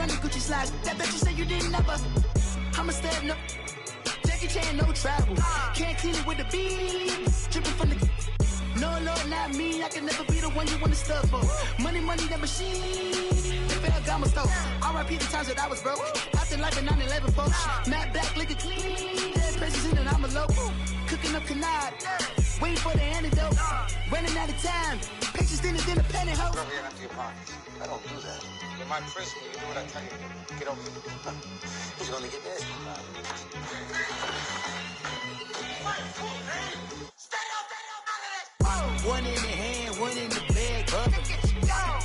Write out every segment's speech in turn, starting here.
Armani Gucci slides. That bet you say you didn't never. I'ma step no. Jackie Chan, no travel. Can't clean it with the beat. Dripping from the. No, Lord, not me. I can never be the one you wanna stuff for. Money, that machine. They fell down my stove. R.I.P. the times that I was broke. After life in 9/11, folks. Matte black, liquor clean. Dead presses in and I'm a local. Cooking up canard. Waiting for the antidote. Running out of time. Pictures in the penny hoe. Rub your hand to your pockets. I don't do that. In my prison, you do what I tell you to. Get over it. Who's gonna get this? One in the hand, one in the bag, bubbling.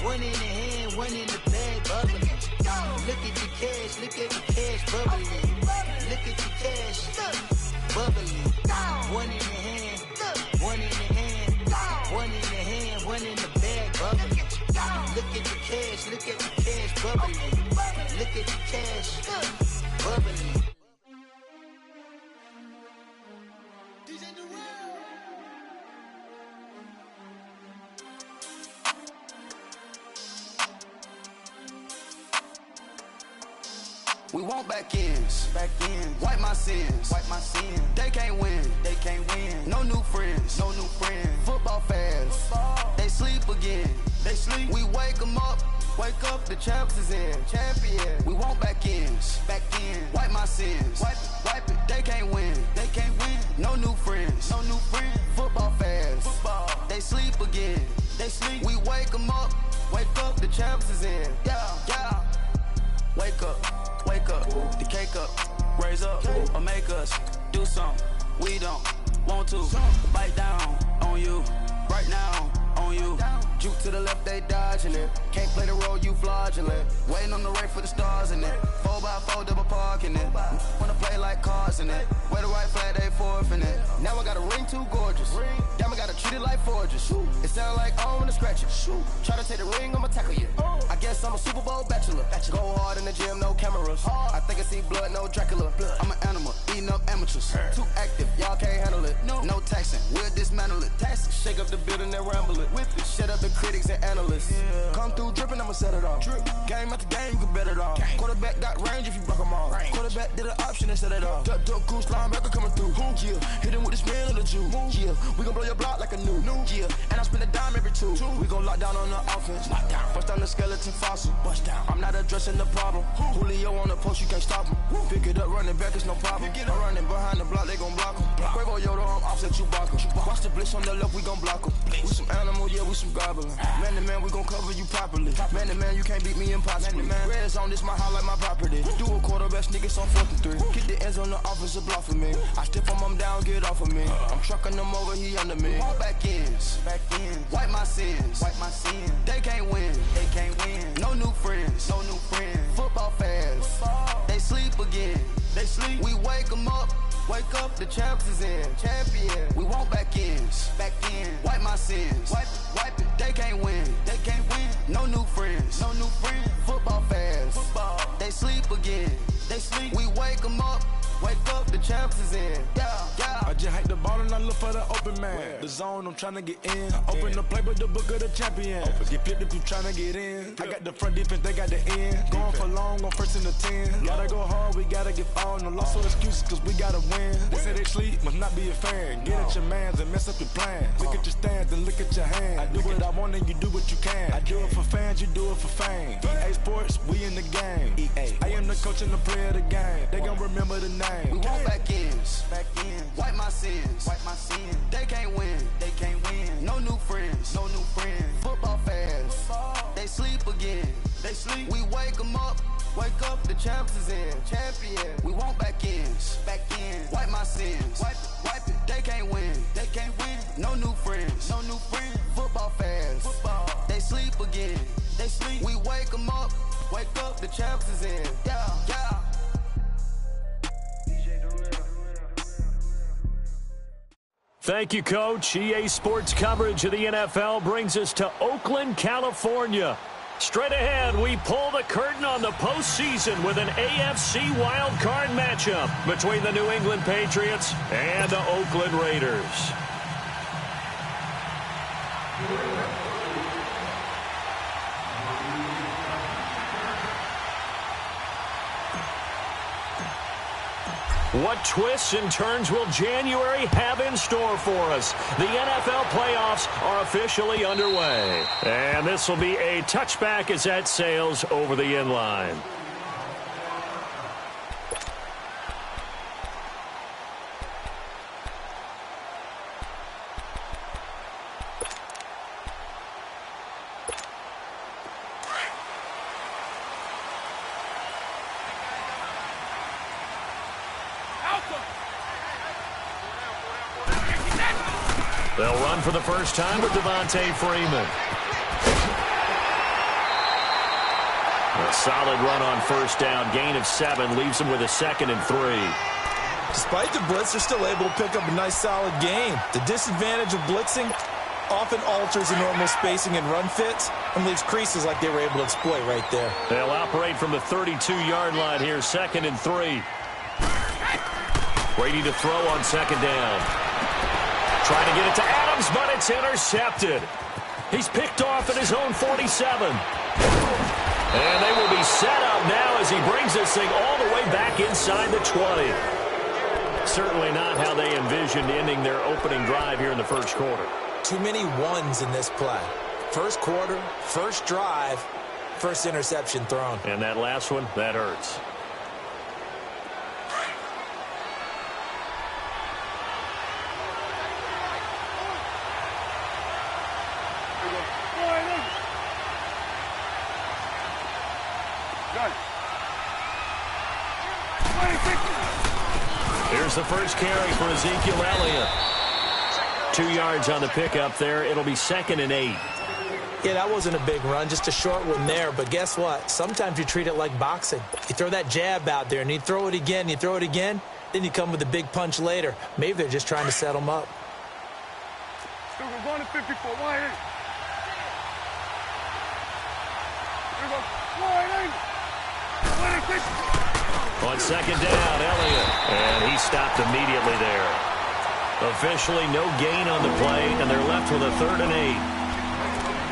One in the hand, one in the bag, bubbling. Look at the cash, bubbling. Look at the cash, bubbling. One in the hand, one in the hand, one in the hand, one in the bag, bubbling. Look at the cash, bubbling. Look at the cash, bubbling. We want back ends, wipe my sins, They can't win, No new friends, Football fans, they sleep again, We wake them up, the champs is in, champion. We want back ends, wipe my sins, wipe it. They can't win, No new friends, Football fans, they sleep again, We wake them up, the champs is in, yeah. Wake up, the cake up, raise up, or make us do something we don't want to. Bite down on you, right now on you. Juke to the left, they dodging it. Can't play the role, you fraudulent. Waiting on the right for the stars in it. 4x4 double parking it. Wanna play like cars in it. Wear the right flag, they forfeiting it. Now I got a ring too gorgeous. Damn, I gotta treat it like forges. It sound like I wanna scratch it. Try to take the ring, I'ma tackle you. I guess I'm a Super Bowl bachelor. Go hard in the gym, no cameras. I think I see blood, no Dracula. I'm an animal, eating up amateurs. Too active, y'all can't handle it. No taxing, we'll dismantle it. Shake up the building and ramble it. Whip it, shut up the critics and analysts. Come through dripping, I'ma set it off. Game after game, you can bet it off. Quarterback got range if you block them off. Quarterback did an option and set it off. Duck goose linebacker coming through. Yeah, hit him with the spin of the Jew. Yeah, we gon' blow your block like a new. Yeah, and I spend a dime every two. We gon' lock down on the offense. Bust down the skeleton fossil. I'm not addressing the problem. Julio on the post, you can't stop him. Pick it up, running back, it's no problem. I'm running behind the block, they gon' block him. Quavo Yoda, I'm offset Chewbacca. Watch the blitz on the left, we gon' block him. We some animal, yeah, we some goblin. Man to man, we gon' cover you properly. Man to man, you can't beat me impossibly. Red zone, this my house like my property. Do a quarter best niggas on 4th and 3. Get the ends on the offensive block for me. I stiff him down, get off of me. I'm trucking them over, he under me. All back ends, wipe my sins, They can't win, No new friends, Football fans, they sleep again, We wake them up, the champs is in, champion. We want back ends, wipe my sins, wipe it. They can't win, No new friends, Football fans, they sleep again, We wake them up, the champs is in, yeah. I just hate the ball and I look for the open man. The zone, I'm tryna get in. Open the playbook, the book of the champion. Get flipped if you tryna get in. I got the front defense, they got the end. Going for long, on 1st and the 10. Gotta go hard, we gotta get all. No loss or excuses, cause we gotta win. They say they sleep, must not be a fan. Get at your mans and mess up your plans. Look at your stands and look at your hands. I do what I want and you do what you can. I do it for fans, you do it for fame. EA Sports, we in the game. I am the coach and the player of the game. They gon' remember the name. We want back ends, wipe my sins, They can't win, No new friends, Football fans, they sleep again, We wake them up, the champs is in, champion. We want back ends, wipe my sins, wipe it. They can't win, No new friends, Football fans, they sleep again, We wake them up, the champs is in, yeah. Thank you, Coach. EA Sports coverage of the NFL brings us to Oakland, California. Straight ahead, we pull the curtain on the postseason with an AFC wildcard matchup between the New England Patriots and the Oakland Raiders. What twists and turns will January have in store for us? The NFL playoffs are officially underway. And this will be a touchback as that sails over the end line. They'll run for the first time with Devontae Freeman. A solid run on first down. Gain of 7 leaves them with a 2nd and 3. Despite the blitz, they're still able to pick up a nice solid gain. The disadvantage of blitzing often alters the normal spacing and run fits and leaves creases like they were able to exploit right there. They'll operate from the 32-yard line here, 2nd and 3. Brady to throw on 2nd down. Trying to get it to Adams, but it's intercepted. He's picked off at his own 47. And they will be set up now as he brings this thing all the way back inside the 20. Certainly not how they envisioned ending their opening drive here in the first quarter. Too many ones in this play. First quarter, first drive, first interception thrown. And that last one, that hurts. Here's the first carry for Ezekiel Elliott. 2 yards on the pickup there. It'll be 2nd and 8. Yeah, that wasn't a big run, just a short one there. But guess what? Sometimes you treat it like boxing. You throw that jab out there, and you throw it again, you throw it again, then you come with a big punch later. Maybe they're just trying to set them up. Still going to 54. Wide eight. On 2nd down, Elliott. And he stopped immediately there. Officially no gain on the play, and they're left with a 3rd and 8.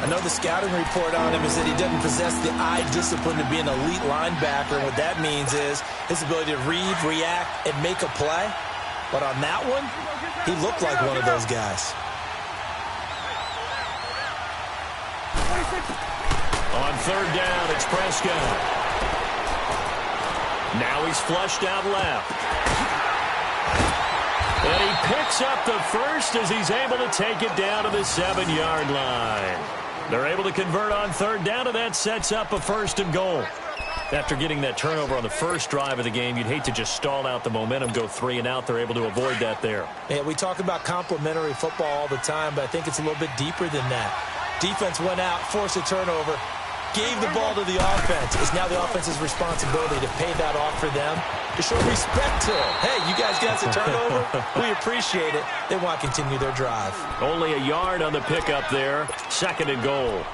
I know the scouting report on him is that he doesn't possess the eye discipline to be an elite linebacker. And what that means is his ability to read, react, and make a play. But on that one, he looked like one of those guys. On 3rd down, it's Prescott. Now he's flushed out left. And he picks up the first as he's able to take it down to the 7-yard line. They're able to convert on 3rd down, and that sets up a 1st and goal. After getting that turnover on the first drive of the game, you'd hate to just stall out the momentum, go 3 and out. They're able to avoid that there. Yeah, we talk about complementary football all the time, but I think it's a little bit deeper than that. Defense went out, forced a turnover, gave the ball to the offense. It's now the offense's responsibility to pay that off for them, to show respect to them. Hey, you guys got the turnover? We appreciate it. They want to continue their drive. Only a yard on the pickup there. 2nd and goal.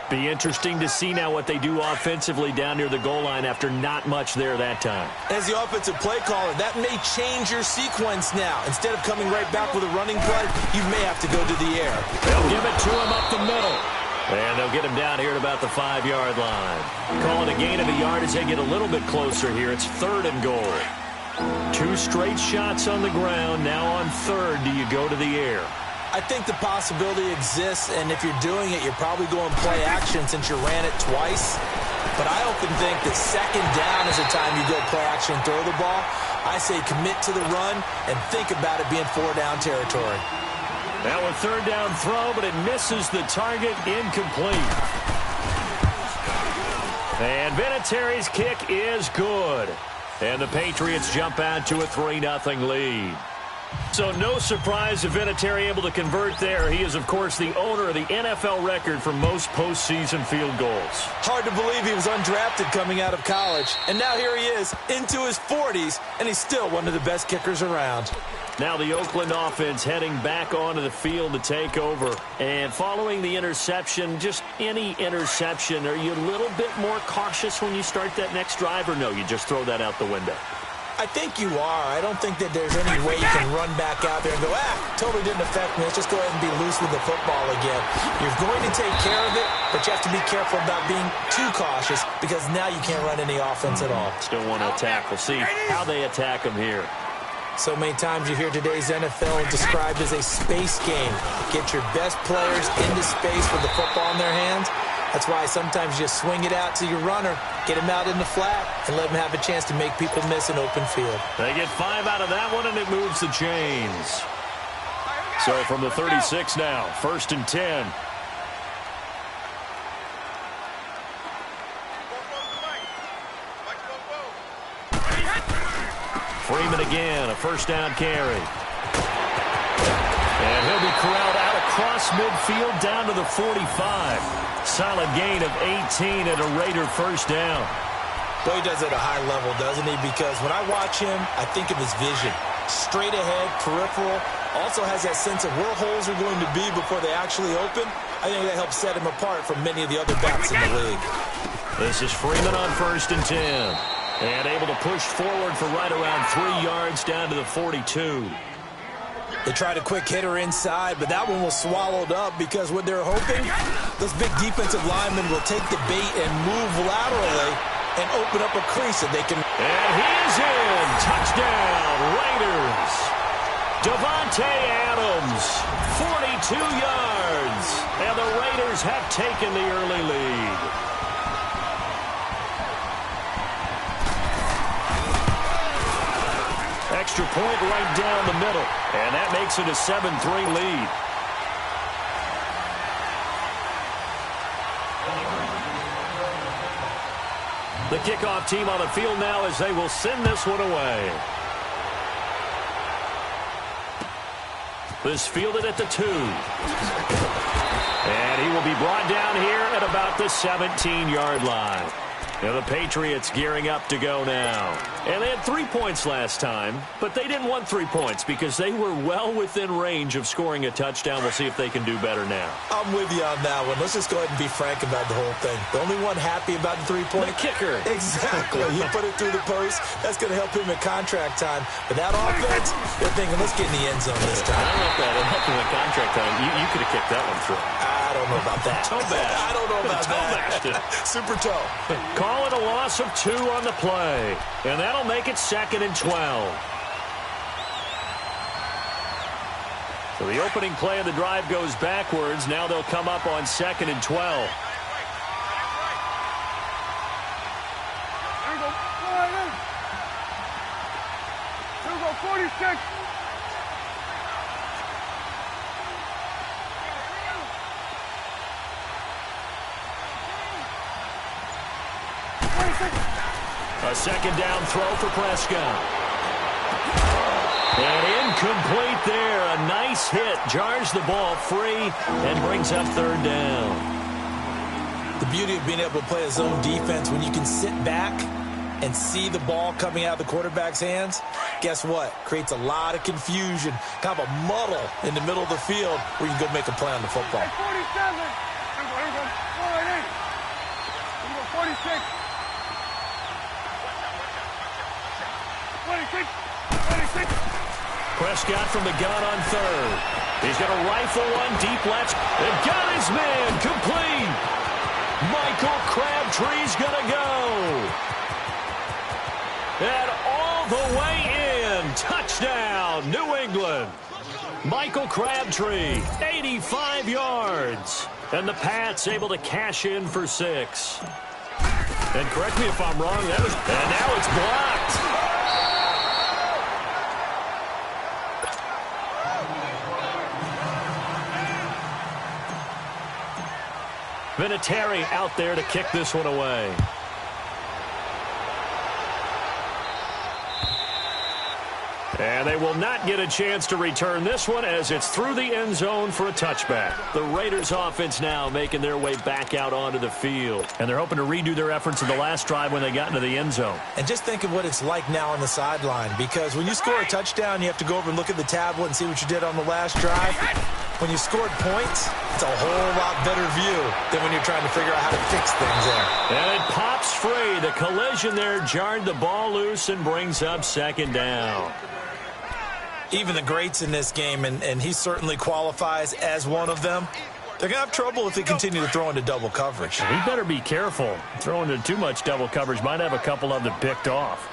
Be interesting to see now what they do offensively down near the goal line after not much there that time. As the offensive play caller, that may change your sequence now. Instead of coming right back with a running play, you may have to go to the air. They'll give it to him up the middle. And they'll get him down here at about the 5-yard line. Calling a gain of a yard as they get a little bit closer here. It's 3rd and goal. 2 straight shots on the ground. Now on 3rd, do you go to the air? I think the possibility exists, and if you're doing it, you're probably going play action since you ran it twice. But I often think that 2nd down is the time you go play action and throw the ball. I say commit to the run and think about it being 4-down territory. Now a 3rd down throw, but it misses the target, incomplete. And Vinatieri's kick is good. And the Patriots jump out to a 3-0 lead. So no surprise if Vinatieri able to convert there. He is, of course, the owner of the NFL record for most postseason field goals. Hard to believe he was undrafted coming out of college. And now here he is, into his 40s, and he's still one of the best kickers around. Now the Oakland offense heading back onto the field to take over. And following the interception, just any interception, are you a little bit more cautious when you start that next drive, or no, you just throw that out the window? I think you are. I don't think that there's any way you can run back out there and go, totally didn't affect me. Let's just go ahead and be loose with the football again. You're going to take care of it, but you have to be careful about being too cautious because now you can't run any offense at all. Still want to attack. We'll see how they attack them here. So many times you hear today's NFL described as a space game. Get your best players into space with the football in their hands. That's why sometimes you just swing it out to your runner, get him out in the flat, and let him have a chance to make people miss an open field. They get 5 out of that one, and it moves the chains. So from the 36 now, 1st and 10. Freeman again, a 1st down carry. And he'll be corralled out across midfield down to the 45. Solid gain of 18 and a Raider 1st down. Boy, he does it at a high level, doesn't he? Because when I watch him, I think of his vision. Straight ahead, peripheral. Also has that sense of where holes are going to be before they actually open. I think that helps set him apart from many of the other backs in the league. This is Freeman on 1st and 10. And able to push forward for right around 3 yards down to the 42. They tried a quick hitter inside, but that one was swallowed up because what they're hoping, those big defensive linemen will take the bait and move laterally and open up a crease that they can. And he is in. Touchdown, Raiders. Devontae Adams, 42 yards. And the Raiders have taken the early lead. Extra point right down the middle. And that makes it a 7-3 lead. The kickoff team on the field now as they will send this one away. This fielded at the 2. And he will be brought down here at about the 17-yard line. Now the Patriots gearing up to go now. And they had 3 points last time, but they didn't want 3 points because they were well within range of scoring a touchdown. We'll see if they can do better now. I'm with you on that one. Let's just go ahead and be frank about the whole thing. The only one happy about the 3-point? The kicker. Exactly. He put it through the post. That's going to help him at contract time. But that offense, they're thinking, let's get in the end zone this time. I don't know if that helped him at contract time. You could have kicked that one through. I don't know about that. Toe bash. I don't know about that. Super toe. Call it a loss of 2 on the play. And that'll make it 2nd and 12. So the opening play of the drive goes backwards. Now they'll come up on 2nd and 12. There we go. There we go, 46. A 2nd down throw for Prescott. And incomplete there. A nice hit. Jars the ball free and brings up 3rd down. The beauty of being able to play a zone defense when you can sit back and see the ball coming out of the quarterback's hands, guess what? Creates a lot of confusion, kind of a muddle in the middle of the field where you can go make a play on the football. 47. Here we go. 46. 26. Prescott from the gun on 3rd. He's going to rifle one deep left. And got his man complete. Michael Crabtree's going to go. And all the way in. Touchdown, New England. Michael Crabtree, 85 yards. And the Pats able to cash in for 6. And correct me if I'm wrong, and now it's blocked. Vinatieri out there to kick this one away. And they will not get a chance to return this one as it's through the end zone for a touchback. The Raiders offense now making their way back out onto the field. And they're hoping to redo their efforts in the last drive when they got into the end zone. And just think of what it's like now on the sideline, because when you score a touchdown, you have to go over and look at the tablet and see what you did on the last drive. when you scored points, it's a whole lot better view than when you're trying to figure out how to fix things there. And it pops free. The collision there jarred the ball loose and brings up second down. Even the greats in this game, and he certainly qualifies as one of them, they're going to have trouble if they continue to throw into double coverage. He better be careful. Throwing into too much double coverage might have a couple of them picked off.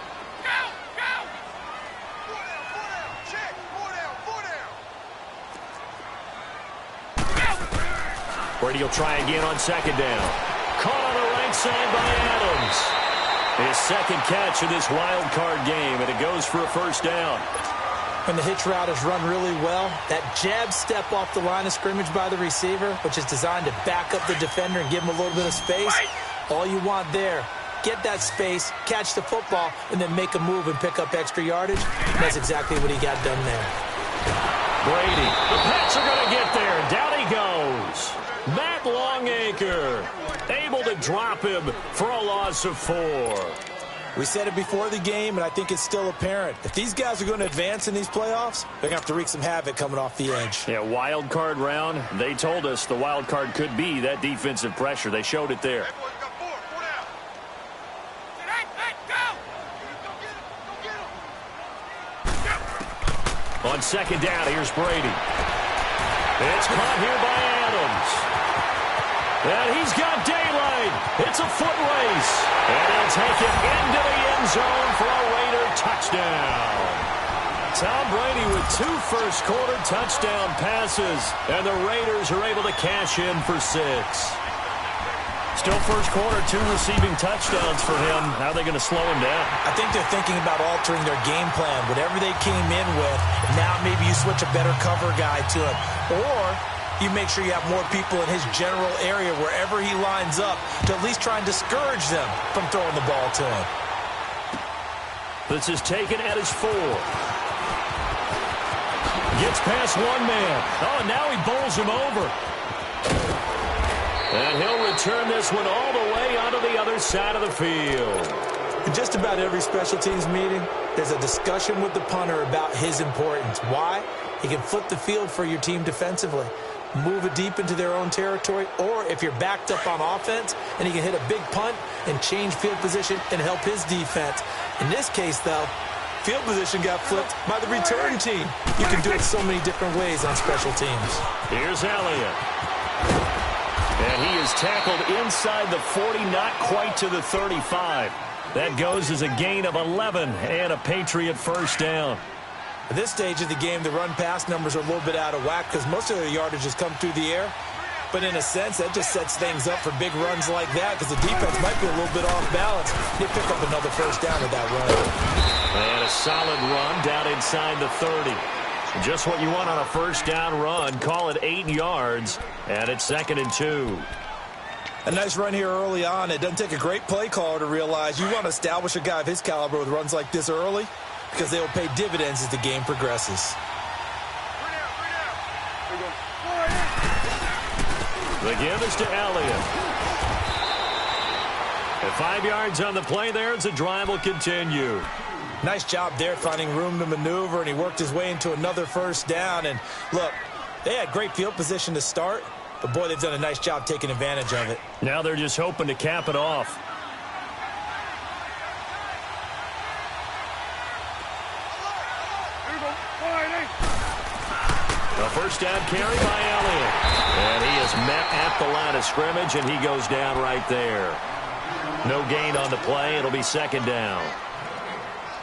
Brady will try again on second down. Caught on the right side by Adams. His second catch of this wild card game, and it goes for a first down. When the hitch route is run really well, that jab step off the line of scrimmage by the receiver, which is designed to back up the defender and give him a little bit of space, all you want there, get that space, catch the football, and then make a move and pick up extra yardage. And that's exactly what he got done there. Brady, the Pats are going to get there. Down he goes. Matt Longacre, able to drop him for a loss of 4. We said it before the game, and I think it's still apparent. If these guys are going to advance in these playoffs, they're going to have to wreak some havoc coming off the edge. Yeah, wild card round. They told us the wild card could be that defensive pressure. They showed it there. On second down, here's Brady. It's caught here by Adams. And he's got daylight. It's a foot race. And he'll take it into the end zone for a Raider touchdown. Tom Brady with 2 first-quarter touchdown passes. And the Raiders are able to cash in for 6. Still first quarter, 2 receiving touchdowns for him. How are they going to slow him down? I think they're thinking about altering their game plan. Whatever they came in with, now maybe you switch a better cover guy to him. Or you make sure you have more people in his general area wherever he lines up to at least try and discourage them from throwing the ball to him. This is taken at his 4. Gets past one man. Oh, now he bowls him over. And he'll return this one all the way onto the other side of the field. In just about every special teams meeting, there's a discussion with the punter about his importance. Why? He can flip the field for your team defensively, move it deep into their own territory, or if you're backed up on offense, and he can hit a big punt and change field position and help his defense. In this case, though, field position got flipped by the return team. You can do it so many different ways on special teams. Here's Elliott. And he is tackled inside the 40, not quite to the 35. That goes as a gain of 11 and a Patriot first down. At this stage of the game, the run-pass numbers are a little bit out of whack because most of their yardage has come through the air. But in a sense, that just sets things up for big runs like that because the defense might be a little bit off balance. They pick up another first down with that run. And a solid run down inside the 30. Just what you want on a first down run. Call it 8 yards, and it's 2nd and 2. A nice run here early on. It doesn't take a great play caller to realize you want to establish a guy of his caliber with runs like this early because they will pay dividends as the game progresses. The give is to Elliott. At 5 yards on the play there as the drive will continue. Nice job there finding room to maneuver, and he worked his way into another first down. And look, they had great field position to start, but boy, they've done a nice job taking advantage of it. Now they're just hoping to cap it off. A first down carry by Elliott. And he is met at the line of scrimmage, and he goes down right there. No gain on the play. It'll be 2nd down.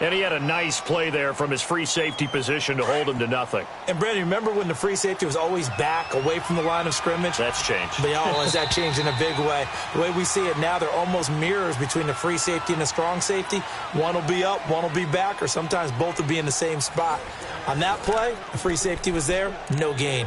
And he had a nice play there from his free safety position to hold him to nothing. And, Brandon, remember when the free safety was always back, away from the line of scrimmage? That's changed. But has that changed in a big way? The way we see it now, they're almost mirrors between the free safety and the strong safety. One will be up, one will be back, or sometimes both will be in the same spot. On that play, the free safety was there, no gain.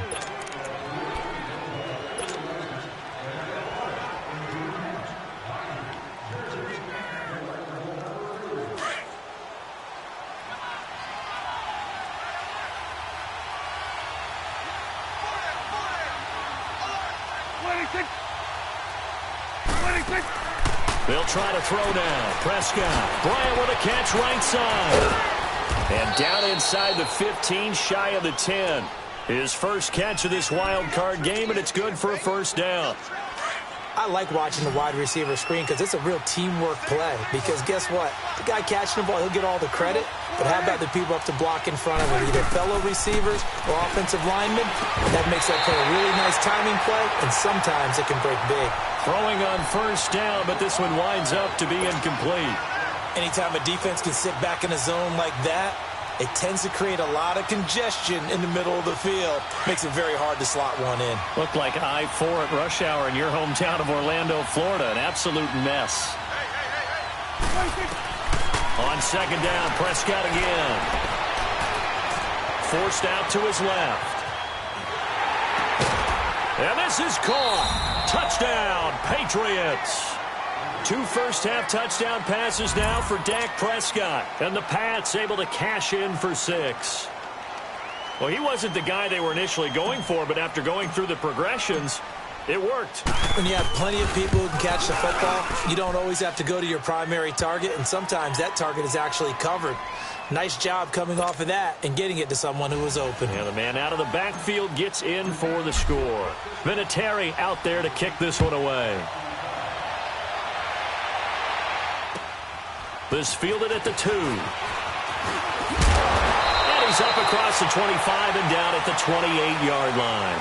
They'll try to throw now. Prescott. Bryant with a catch right side. And down inside the 15, shy of the 10. His first catch of this wild card game, and it's good for a first down. I like watching the wide receiver screen because it's a real teamwork play. Because guess what? The guy catching the ball, he'll get all the credit. But how about the people up to block in front of him, either fellow receivers or offensive linemen? That makes that play a really nice timing play, and sometimes it can break big. Throwing on first down, but this one winds up to be incomplete. Anytime a defense can sit back in a zone like that, it tends to create a lot of congestion in the middle of the field. Makes it very hard to slot one in. Looked like I-4 at rush hour in your hometown of Orlando, Florida. An absolute mess. On second down, Prescott again. Forced out to his left. And this is caught. Touchdown, Patriots. 2 first-half touchdown passes now for Dak Prescott. And the Pats able to cash in for 6. Well, he wasn't the guy they were initially going for, but after going through the progressions, it worked. When you have plenty of people who can catch the football, you don't always have to go to your primary target, and sometimes that target is actually covered. Nice job coming off of that and getting it to someone who was open. And the man out of the backfield gets in for the score. Vinatieri out there to kick this one away. This fielded at the 2. And he's up across the 25 and down at the 28-yard line.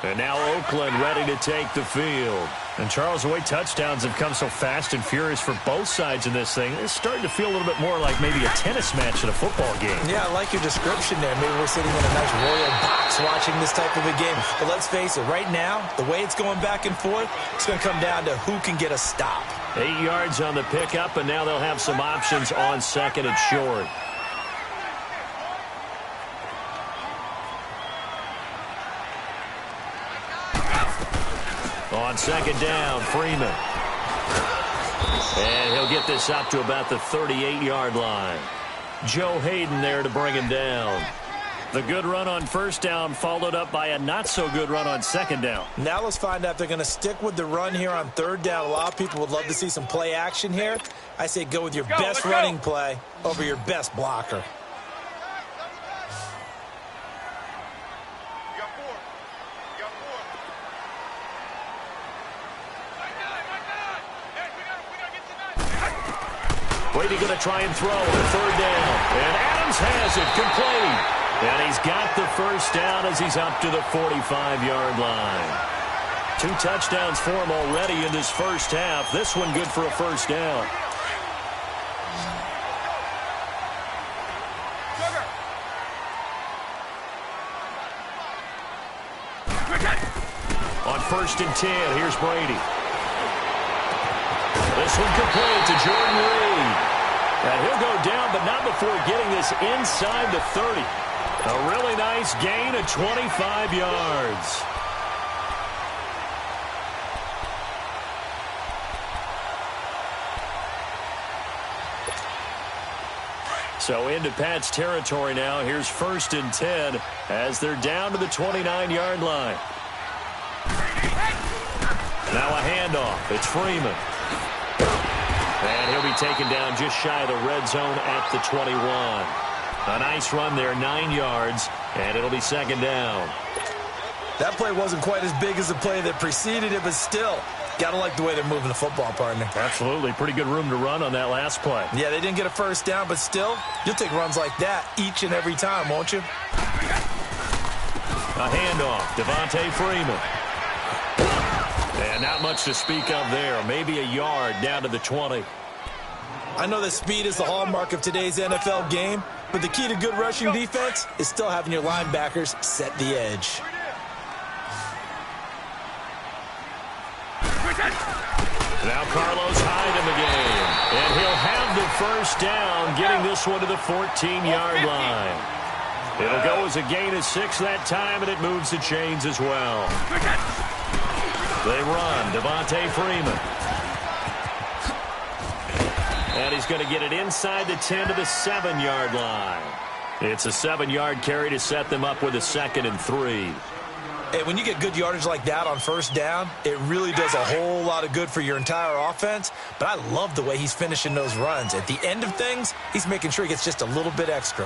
And now Oakland ready to take the field. And, Charles, the way touchdowns have come so fast and furious for both sides in this thing, it's starting to feel a little bit more like maybe a tennis match in a football game. Yeah, I like your description there. Maybe we're sitting in a nice royal box watching this type of a game. But let's face it, right now, the way it's going back and forth, it's going to come down to who can get a stop. 8 yards on the pickup, and now they'll have some options on second and short. On second down, Freeman. And he'll get this up to about the 38-yard line. Joe Hayden there to bring him down. The good run on first down followed up by a not-so-good run on second down. Now let's find out if they're going to stick with the run here on third down. A lot of people would love to see some play action here. I say go with your best running play over your best blocker. Brady going to try and throw on third down. And Adams has it complete. And he's got the first down as he's up to the 45-yard line. 2 touchdowns for him already in this first half. This one good for a first down. On first and 10, here's Brady. This one complete to Jordan Reed. And he'll go down, but not before getting this inside the 30. A really nice gain of 25 yards. So into Pat's territory now. Here's first and 10 as they're down to the 29-yard line. Now a handoff. It's Freeman. And he'll be taken down just shy of the red zone at the 21. A nice run there, 9 yards, and it'll be second down. That play wasn't quite as big as the play that preceded it, but still, gotta like the way they're moving the football, partner. Absolutely. Pretty good room to run on that last play. Yeah, they didn't get a first down, but still, you'll take runs like that each and every time, won't you? A handoff, Devontae Freeman. And not much to speak of there. Maybe a yard down to the 20. I know that speed is the hallmark of today's NFL game, but the key to good rushing defense is still having your linebackers set the edge. Now Carlos Hyde in the game. And he'll have the first down, getting this one to the 14-yard line. It'll go as a gain of 6 that time, and it moves the chains as well. They run, Devontae Freeman. And he's going to get it inside the 10 to the 7-yard line. It's a 7-yard carry to set them up with a 2nd and 3. And when you get good yardage like that on first down, it really does a whole lot of good for your entire offense. But I love the way he's finishing those runs. At the end of things, he's making sure he gets just a little bit extra.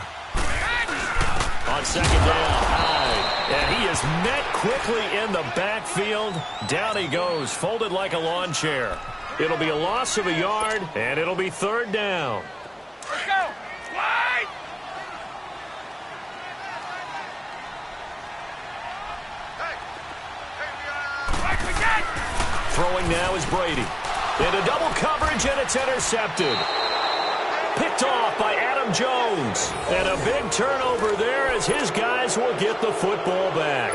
On second down, Hyde. And he is met quickly in the backfield. Down he goes, folded like a lawn chair. It'll be a loss of a yard, and it'll be third down. Let's go. Wide. Throwing now is Brady. Into double coverage, and it's intercepted. Picked off by Adam Jones. And a big turnover there as his guys will get the football back.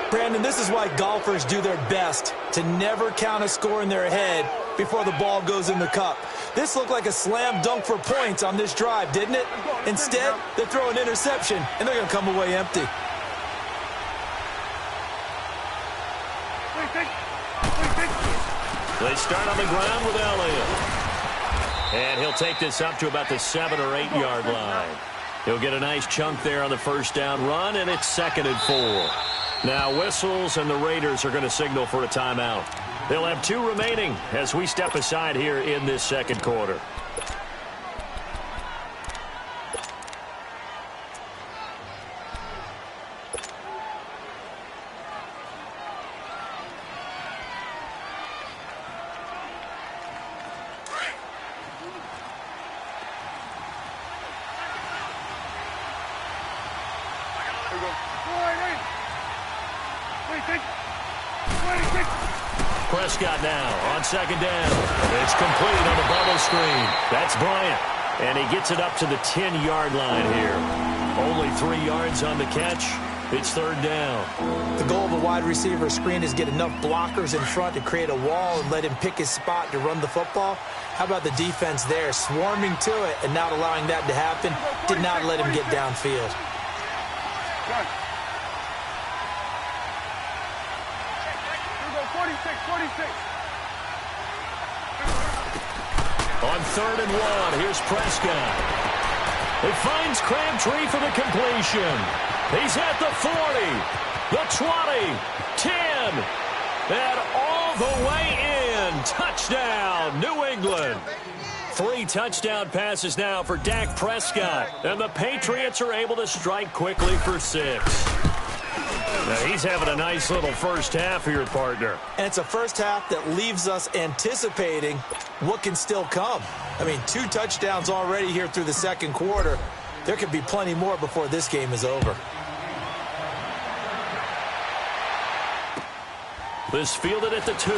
Brandon, this is why golfers do their best to never count a score in their head before the ball goes in the cup. This looked like a slam dunk for points on this drive, didn't it? Instead, they throw an interception, and they're going to come away empty. They start on the ground with Elliott. And he'll take this up to about the 7 or 8 yard line. He'll get a nice chunk there on the first down run, and it's 2nd and 4. Now whistles, and the Raiders are going to signal for a timeout. They'll have 2 remaining as we step aside here in this second quarter. Prescott now on second down. It's complete on the bubble screen. That's Bryant. And he gets it up to the 10-yard line here. Only 3 yards on the catch. It's third down. The goal of a wide receiver screen is get enough blockers in front to create a wall and let him pick his spot to run the football. How about the defense there, swarming to it and not allowing that to happen? Did not let him get downfield. On 3rd and 1, here's Prescott. He finds Crabtree for the completion. He's at the 40, the 20, 10, and all the way in. Touchdown, New England. 3 touchdown passes now for Dak Prescott, and the Patriots are able to strike quickly for 6. Now, he's having a nice little first half here, partner. And it's a first half that leaves us anticipating what can still come. I mean, 2 touchdowns already here through the second quarter. There could be plenty more before this game is over. This fielded at the 2.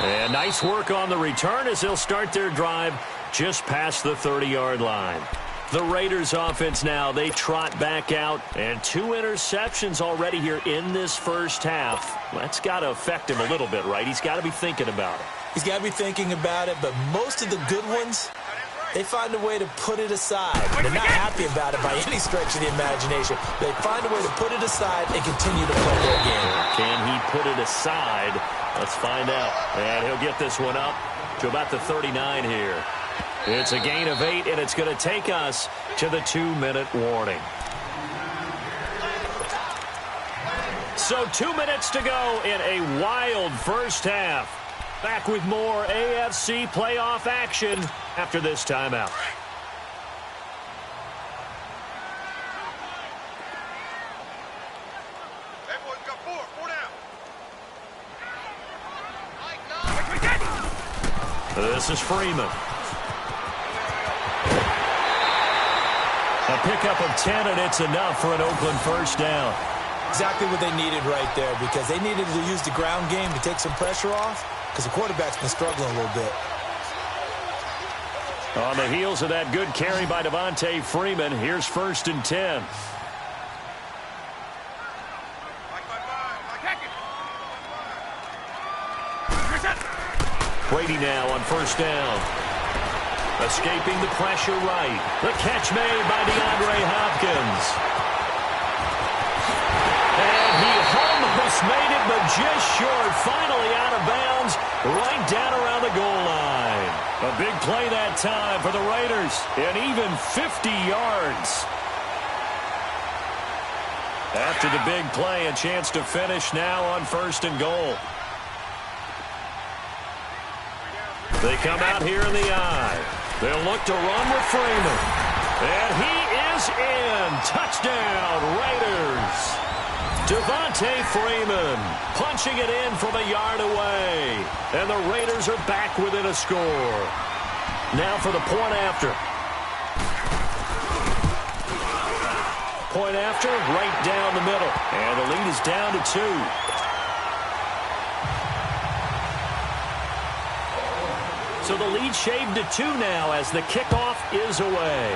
And nice work on the return as they'll start their drive just past the 30-yard line. The Raiders offense now, they trot back out, and 2 interceptions already here in this first half. That's got to affect him a little bit, right? He's got to be thinking about it. He's got to be thinking about it, but most of the good ones, they find a way to put it aside. They're not happy about it by any stretch of the imagination. They find a way to put it aside and continue to play their game. Can he put it aside? Let's find out. And he'll get this one up to about the 39 here. It's a gain of 8, and it's going to take us to the 2-minute warning. So 2 minutes to go in a wild first half. Back with more AFC playoff action after this timeout. This is Freeman. A pickup of 10, and it's enough for an Oakland first down. Exactly what they needed right there, because they needed to use the ground game to take some pressure off, because the quarterback's been struggling a little bit. On the heels of that good carry by Devontae Freeman, here's 1st and 10. Brady now on first down. Escaping the pressure right. The catch made by DeAndre Hopkins. And he almost made it, but just short. Finally out of bounds, right down around the goal line. A big play that time for the Raiders, and even 50 yards. After the big play, a chance to finish now on 1st and goal. They come out here in the eye. They'll look to run with Freeman. And he is in. Touchdown, Raiders. Devontae Freeman punching it in from a yard away. And the Raiders are back within a score. Now for the point after. Point after, right down the middle. And the lead is down to 2. So the lead shaved to 2 now as the kickoff is away.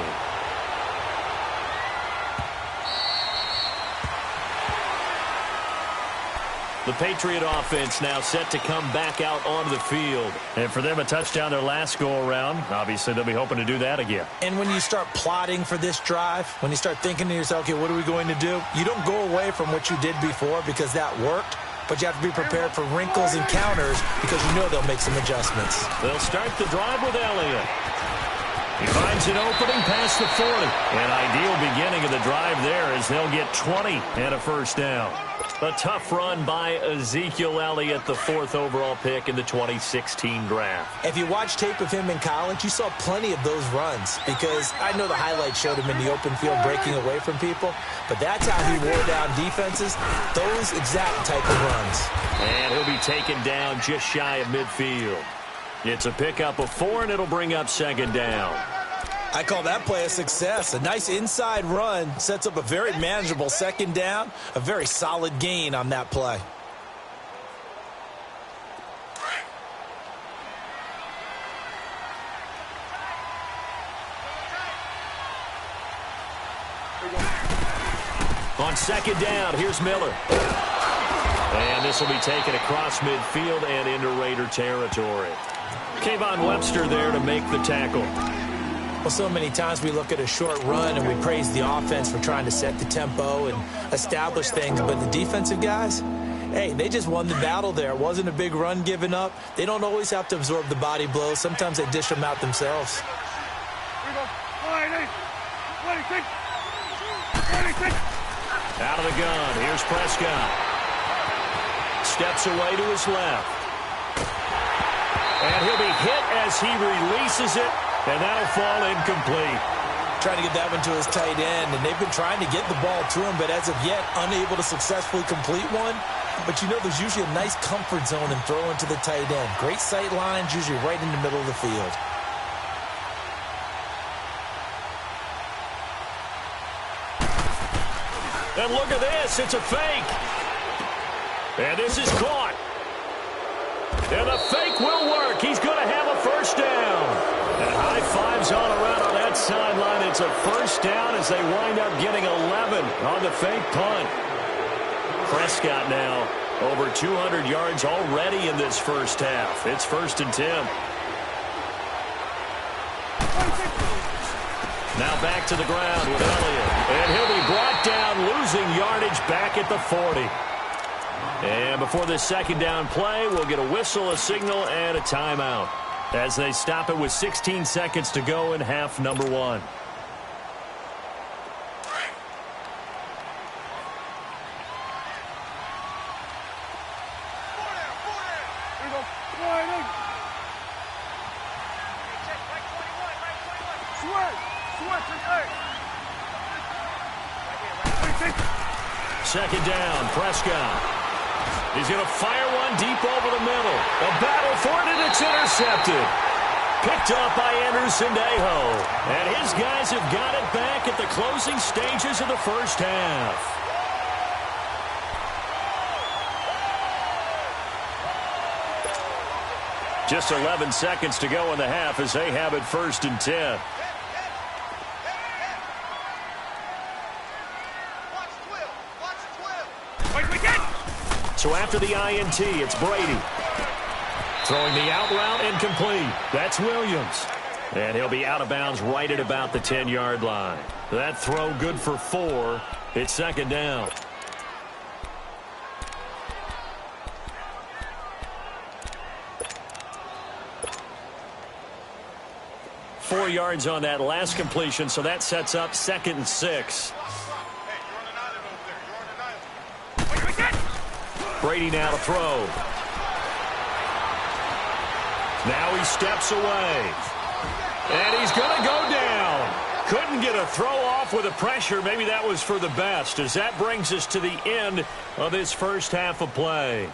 The Patriot offense now set to come back out onto the field. And for them, a touchdown their last go-around. Obviously, they'll be hoping to do that again. And when you start plotting for this drive, when you start thinking to yourself, okay, what are we going to do? You don't go away from what you did before because that worked. But you have to be prepared for wrinkles and counters because you know they'll make some adjustments. They'll start the drive with Elliott. He finds an opening past the 40. An ideal beginning of the drive there as they'll get 20 and a first down. A tough run by Ezekiel Elliott, the 4th overall pick in the 2016 draft. If you watch tape of him in college, you saw plenty of those runs because I know the highlights showed him in the open field breaking away from people, but that's how he wore down defenses, those exact type of runs. And he'll be taken down just shy of midfield. It's a pickup of 4, and it'll bring up 2nd down. I call that play a success. A nice inside run sets up a very manageable 2nd down, a very solid gain on that play. On 2nd down, here's Miller. And this will be taken across midfield and into Raider territory. Kayvon Webster there to make the tackle. Well, so many times we look at a short run and we praise the offense for trying to set the tempo and establish things, but the defensive guys, hey, they just won the battle there. It wasn't a big run given up. They don't always have to absorb the body blows. Sometimes they dish them out themselves. Here we go. 26. Out of the gun, here's Prescott. Steps away to his left. And he'll be hit as he releases it, and that'll fall incomplete. Trying to get that one to his tight end, and they've been trying to get the ball to him, but as of yet, unable to successfully complete one. But you know there's usually a nice comfort zone in throwing to the tight end. Great sight lines, usually right in the middle of the field. And look at this, it's a fake. And this is caught. And the fake will work. He's going to have a first down. And high fives all around on that sideline. It's a first down as they wind up getting 11 on the fake punt. Prescott now over 200 yards already in this first half. It's 1st and 10. Now back to the ground with Elliott. And he'll be brought down, losing yardage back at the 40. And before this 2nd down play, we'll get a whistle, a signal, and a timeout as they stop it with 16 seconds to go in half number 1. Second down, Prescott. He's going to fire one deep over the middle. A battle for it, and it's intercepted. Picked up by Anderson-Dejo. And his guys have got it back at the closing stages of the first half. Just 11 seconds to go in the half as they have it 1st and 10. So after the INT, it's Brady. Throwing the out route incomplete. That's Williams. And he'll be out of bounds right at about the 10-yard line. That throw good for 4. It's 2nd down. Four yards on that last completion, so that sets up 2nd and 6. Brady now to throw. Now he steps away. And he's going to go down. Couldn't get a throw off with the pressure. Maybe that was for the best, as that brings us to the end of this first half of play.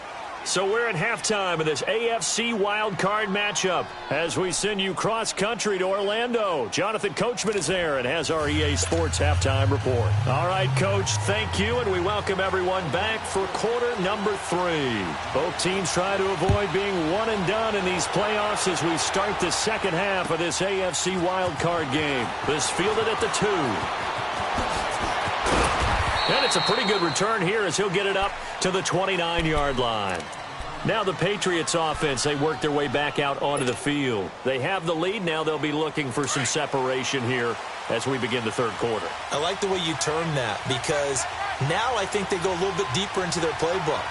So we're at halftime of this AFC wildcard matchup as we send you cross-country to Orlando. Jonathan Coachman is there and has our EA Sports halftime report. All right, Coach, thank you, and we welcome everyone back for quarter number 3. Both teams try to avoid being one and done in these playoffs as we start the second half of this AFC wildcard game. This fielded at the 2. And it's a pretty good return here as he'll get it up to the 29-yard line. Now the Patriots offense, they work their way back out onto the field. They have the lead. Now they'll be looking for some separation here as we begin the third quarter. I like the way you term that, because now I think they go a little bit deeper into their playbook.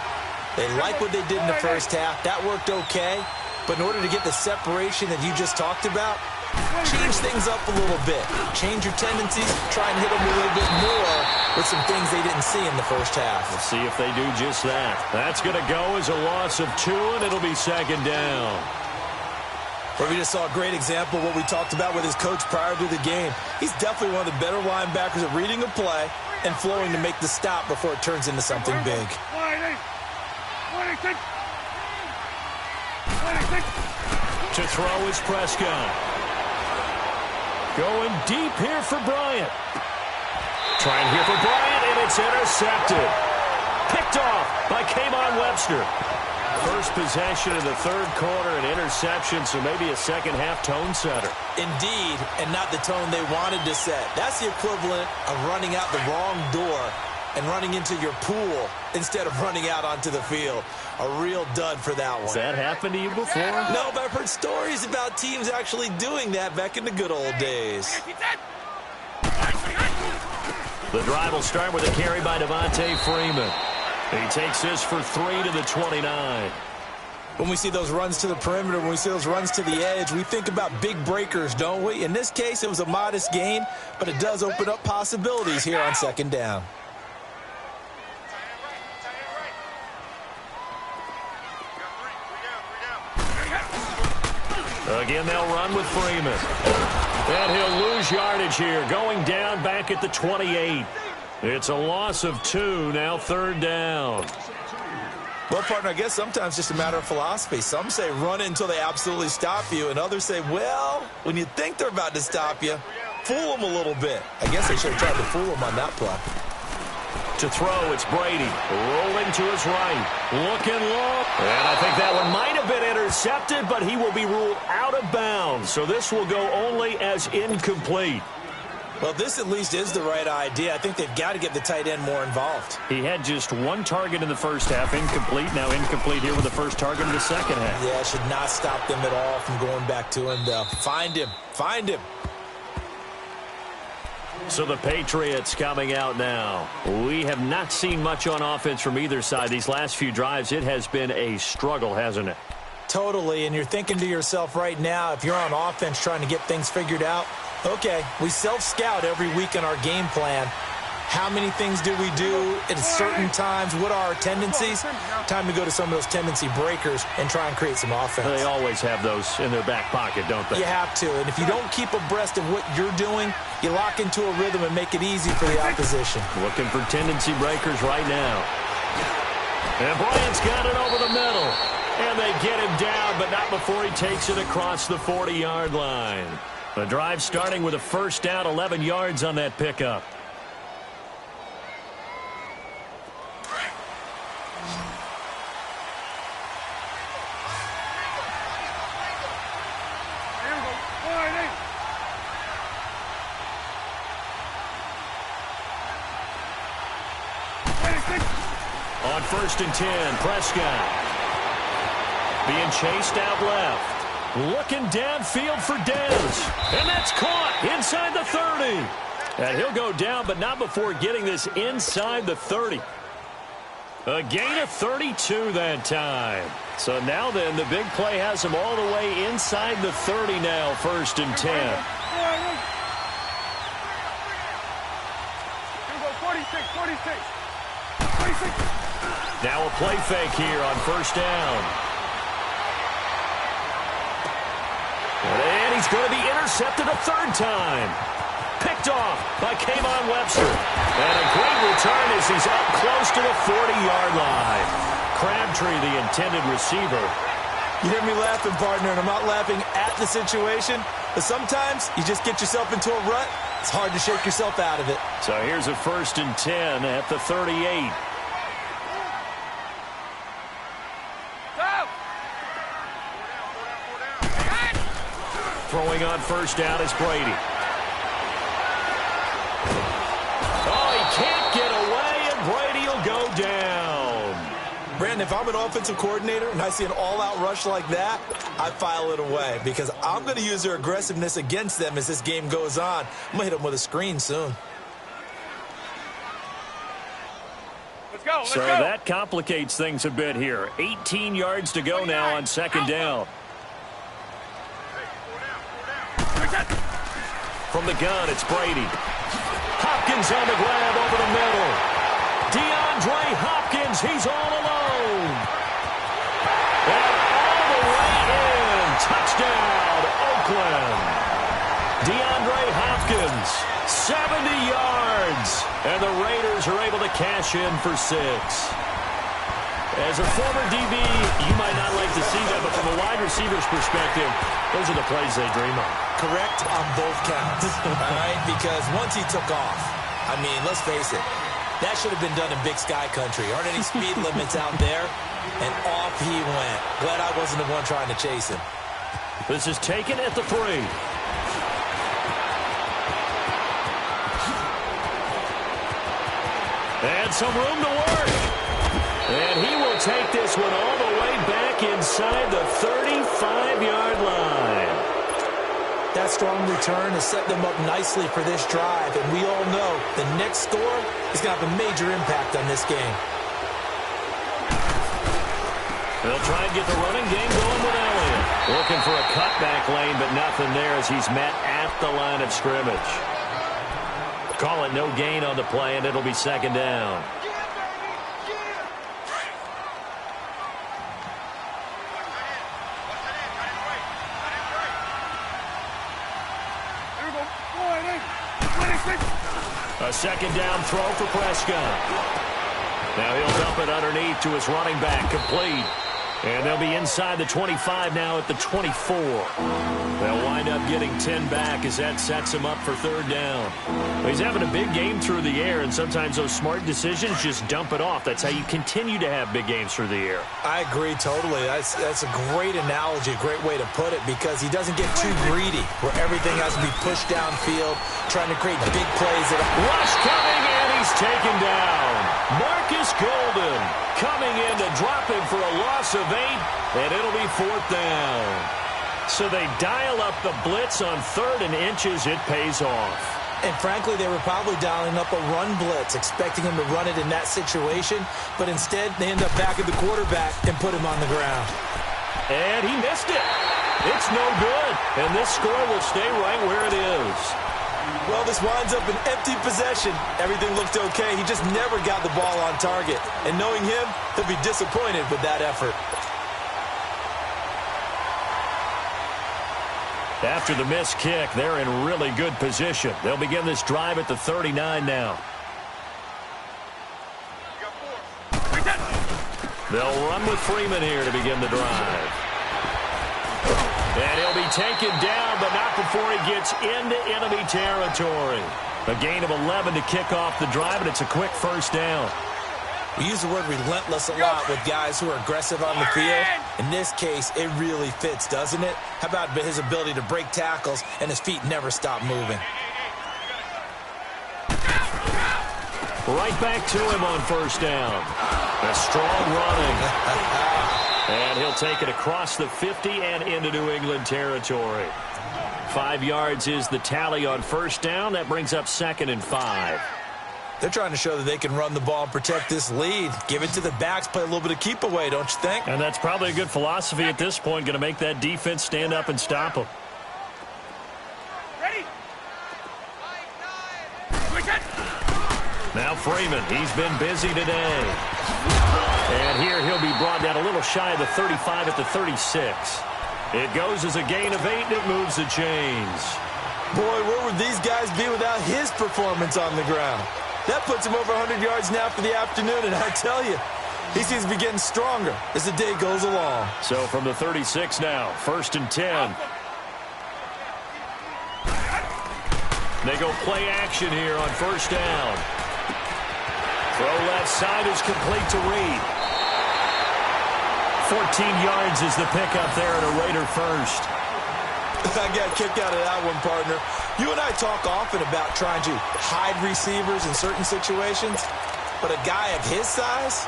They like what they did in the first half. That worked okay. But in order to get the separation that you just talked about, change things up a little bit. Change your tendencies. Try and hit them a little bit more with some things they didn't see in the first half. Let's see if they do just that. That's going to go as a loss of 2, and it'll be second down. Well, we just saw a great example of what we talked about with his coach prior to the game. He's definitely one of the better linebackers at reading a play and flowing to make the stop before it turns into something big. To throw is Prescott. Going deep here for Bryant. Trying here for Bryant, and it's intercepted. Picked off by K'Von Webster. First possession of the third quarter, an interception, so maybe a second-half tone setter. Indeed, and not the tone they wanted to set. That's the equivalent of running out the wrong door and running into your pool instead of running out onto the field. A real dud for that one. Has that happened to you before? No, but I've heard stories about teams actually doing that back in the good old days. The drive will start with a carry by Devontae Freeman. He takes this for 3 to the 29. When we see those runs to the perimeter, when we see those runs to the edge, we think about big breakers, don't we? In this case, it was a modest gain, but it does open up possibilities here on second down. Again, they'll run with Freeman. And he'll lose yardage here, going down back at the 28. It's a loss of 2, now third down. Well, partner, I guess sometimes just a matter of philosophy. Some say run it until they absolutely stop you, and others say, well, when you think they're about to stop you, fool them a little bit. I guess they should have tried to fool them on that play. To throw, it's Brady, rolling to his right, looking low. And I think that one might have been intercepted, but he will be ruled out of bounds. So this will go only as incomplete. Well, this at least is the right idea. I think they've got to get the tight end more involved. He had just 1 target in the first half, incomplete. Now incomplete here with the first target in the second half. Yeah, it should not stop them at all from going back to him, though. Find him. Find him. So the Patriots coming out now. We have not seen much on offense from either side. These last few drives, it has been a struggle, hasn't it? Totally, and you're thinking to yourself right now, if you're on offense trying to get things figured out, okay, we self-scout every week in our game plan. How many things do we do at certain times? What are our tendencies? Time to go to some of those tendency breakers and try and create some offense. They always have those in their back pocket, don't they? You have to, and if you don't keep abreast of what you're doing, you lock into a rhythm and make it easy for the opposition. Looking for tendency breakers right now. And Bryant's got it over the middle. And they get him down, but not before he takes it across the 40-yard line. The drive starting with a first down, 11 yards on that pickup. On 1st and 10, Prescott being chased out left. Looking downfield for Dez. And that's caught inside the 30. And he'll go down, but not before getting this inside the 30. A gain of 32 that time. So now then, the big play has him all the way inside the 30 now, 1st and 10. Here we go, 46. Now a play fake here on first down. And he's going to be intercepted a third time. Picked off by Kayvon Webster. And a great return as he's up close to the 40-yard line. Crabtree, the intended receiver. You hear me laughing, partner, and I'm not laughing at the situation, but sometimes you just get yourself into a rut. It's hard to shake yourself out of it. So here's a 1st and 10 at the 38. Throwing on first down is Brady. Oh, he can't get away, and Brady will go down. Brandon, if I'm an offensive coordinator and I see an all-out rush like that, I file it away because I'm going to use their aggressiveness against them as this game goes on. I'm going to hit them with a screen soon. Let's go. So that complicates things a bit here. 18 yards to go now on second down. From the gun, it's Brady. Hopkins on the grab over the middle. DeAndre Hopkins, he's all alone. And all the way in. Touchdown, Oakland. DeAndre Hopkins, 70 yards. And the Raiders are able to cash in for 6. As a former DB, you might not like to see that, but from a wide receiver's perspective, those are the plays they dream of. Correct on both counts, all right? Because once he took off, I mean, let's face it, that should have been done in Big Sky Country. Aren't any speed limits out there? And off he went. Glad I wasn't the one trying to chase him. This is taken at the 3. And some room to work. And he will take this one all the way back inside the 35-yard line. That strong return has set them up nicely for this drive, and we all know the next score is going to have a major impact on this game. They'll try and get the running game going with Elliott. Looking for a cutback lane, but nothing there as he's met at the line of scrimmage. Call it no gain on the play, and it'll be second down. A second down throw for Prescott. Now he'll dump it underneath to his running back, complete. And they'll be inside the 25 now at the 24. They'll wind up getting 10 back as that sets him up for third down. He's having a big game through the air, and sometimes those smart decisions just dump it off. That's how you continue to have big games through the air. I agree totally. That's a great analogy, a great way to put it, because he doesn't get too greedy where everything has to be pushed downfield, trying to create big plays. Rush coming, and he's taken down. Marcus Golden coming in to drop him for a loss of 8, and it'll be fourth down. So they dial up the blitz on 3rd and inches. It pays off. And frankly, they were probably dialing up a run blitz, expecting him to run it in that situation, but instead they end up back at the quarterback and put him on the ground. And he missed it. It's no good, and this score will stay right where it is. Well, this winds up an empty possession. Everything looked okay. He just never got the ball on target. And knowing him, he'll be disappointed with that effort. After the missed kick, they're in really good position. They'll begin this drive at the 39 now. They'll run with Freeman here to begin the drive. And he'll be taken down, but not before he gets into enemy territory. A gain of 11 to kick off the drive, and it's a quick first down. We use the word relentless a lot with guys who are aggressive on the field. In this case, it really fits, doesn't it? How about his ability to break tackles and his feet never stop moving? Right back to him on first down. A strong running. And he'll take it across the 50 and into New England territory. 5 yards is the tally on first down. That brings up 2nd and 5. They're trying to show that they can run the ball and protect this lead. Give it to the backs, play a little bit of keep away, don't you think? And that's probably a good philosophy at this point, going to make that defense stand up and stop them. Ready? Now Freeman, he's been busy today. And here he'll be brought down a little shy of the 35 at the 36. It goes as a gain of 8, and it moves the chains. Boy, where would these guys be without his performance on the ground? That puts him over 100 yards now for the afternoon, and I tell you, he seems to be getting stronger as the day goes along. So from the 36 now, 1st and 10. They go play action here on 1st down. Throw left side is complete to Reed. 14 yards is the pickup there at a Raider first. I got a kick out of that one, partner. You and I talk often about trying to hide receivers in certain situations, but a guy of his size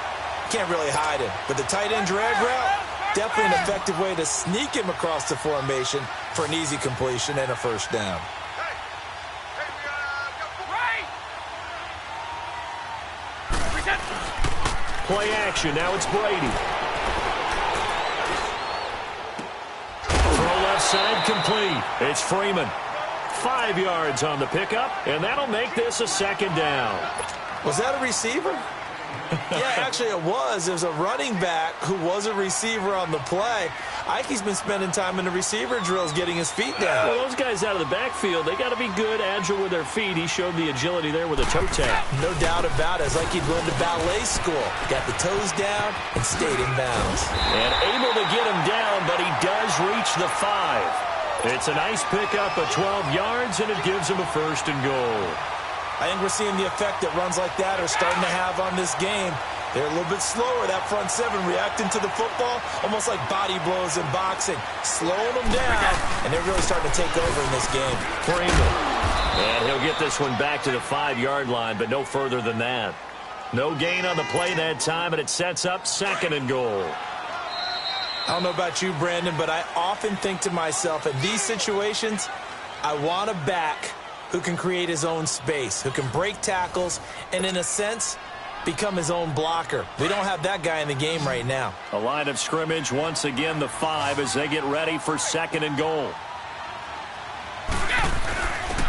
can't really hide him. But the tight end drag route, definitely an effective way to sneak him across the formation for an easy completion and a 1st down. Play action. Now it's Brady. Throw left side complete. It's Freeman. 5 yards on the pickup, and that'll make this a 2nd down. Was that a receiver? Yeah, actually it was. It was a running back who was a receiver on the play. Ike's been spending time in the receiver drills getting his feet down. Well, those guys out of the backfield, they got to be good, agile with their feet. He showed the agility there with a toe tap. No doubt about it. It's like he'd gone to ballet school. Got the toes down and stayed in bounds. And able to get him down, but he does reach the 5. It's a nice pickup of 12 yards, and it gives him a 1st and goal. I think we're seeing the effect that runs like that are starting to have on this game. They're a little bit slower, that front 7, reacting to the football, almost like body blows in boxing, slowing them down, and they're really starting to take over in this game. Freeman. And he'll get this one back to the 5-yard line, but no further than that. No gain on the play that time, and it sets up 2nd and goal. I don't know about you, Brandon, but I often think to myself, in these situations, I want a back who can create his own space, who can break tackles, and in a sense, become his own blocker. We don't have that guy in the game right now. A line of scrimmage, once again the 5 as they get ready for 2nd and goal.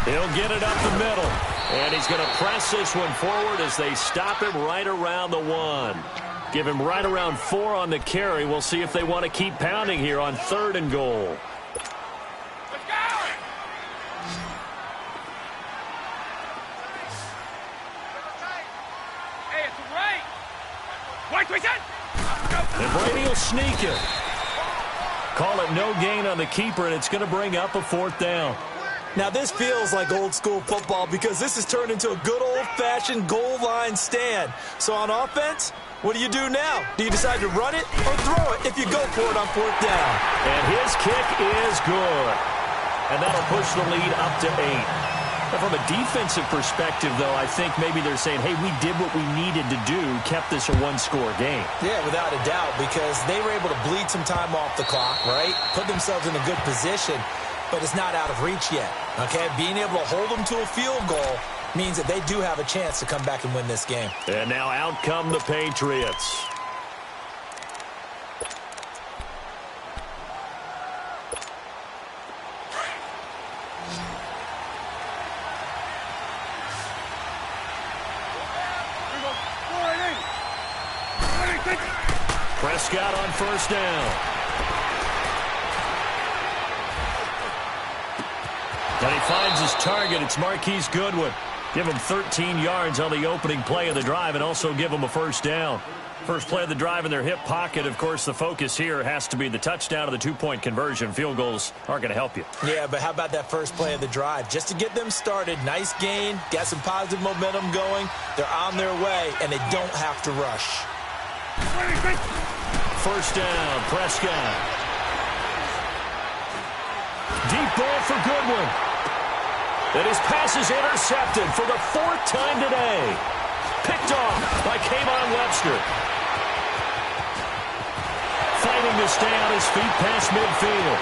He'll get it up the middle, and he's going to press this one forward as they stop him right around the 1. Give him right around 4 on the carry. We'll see if they want to keep pounding here on 3rd and goal. And Brady will sneak it. Call it no gain on the keeper, and it's going to bring up a 4th down. Now, this feels like old school football because this has turned into a good old-fashioned goal line stand. So on offense, what do you do now? Do you decide to run it or throw it if you go for it on 4th down? And his kick is good. And that'll push the lead up to 8. From a defensive perspective, though, I think maybe they're saying, hey, we did what we needed to do, kept this a 1-score game. Yeah, without a doubt, because they were able to bleed some time off the clock, right? Put themselves in a good position, but it's not out of reach yet, okay? Being able to hold them to a field goal means that they do have a chance to come back and win this game. And now out come the Patriots. Prescott on 1st down. And he finds his target. It's Marquise Goodwin. Give him 13 yards on the opening play of the drive and also give him a 1st down. First play of the drive in their hip pocket. Of course, the focus here has to be the touchdown of the 2-point conversion. Field goals aren't going to help you. Yeah, but how about that first play of the drive? Just to get them started, nice gain, got some positive momentum going. They're on their way, and they don't have to rush. 1st down, Prescott. Deep ball for Goodwin. And his pass is intercepted for the 4th time today. Picked off by Kayvon Webster. Fighting to stay on his feet past midfield.